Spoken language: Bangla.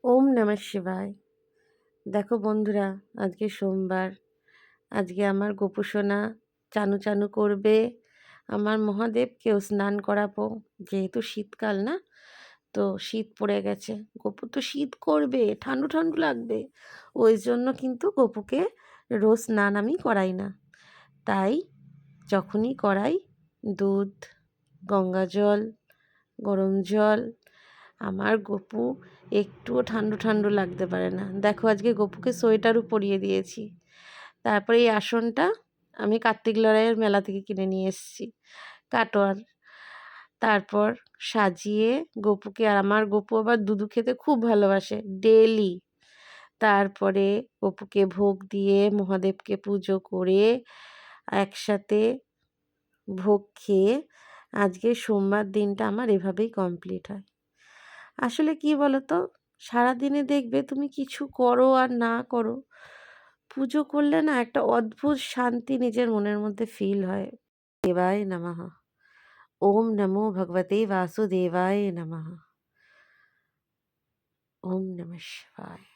ওম নমঃ শিবায়। দেখো বন্ধুরা, আজকে সোমবার। আজকে আমার গোপু সোনা চানু চানু করবে। আমার মহাদেবকেও স্নান করাবো। যেহেতু শীতকাল না, তো শীত পড়ে গেছে। গপু তো শীত করবে, ঠান্ডু ঠান্ডু লাগবে। ওই জন্য কিন্তু গপুকে রোজ স্নান আমি করাই না। তাই যখনই করাই দুধ, গঙ্গা জল, গরম জল। আমার গপু একটুও ঠান্ডু ঠান্ডু লাগতে পারে না। দেখো আজকে গপুকে সোয়েটারও পরিয়ে দিয়েছি। তারপরে এই আসনটা আমি কার্তিক লড়াইয়ের মেলা থেকে কিনে নিয়ে এসেছি, কাটোয়ার। তারপর সাজিয়ে গপুকে, আর আমার গপু আবার দুধু খেতে খুব ভালোবাসে ডেলি। তারপরে গপুকে ভোগ দিয়ে মহাদেবকে পুজো করে একসাথে ভোগ খেয়ে আজকে সোমবার দিনটা আমার এভাবেই কমপ্লিট হয়। আসলে কি বলতো, সারাদিনে দেখবে তুমি কিছু করো আর না করো, পুজো করলে না একটা অদ্ভুত শান্তি নিজের মনের মধ্যে ফিল হয়। দেবায় নমঃ। ওম নমো ভগবতে বাসুদেবায় নমঃ। ওম নমঃ শিবায়।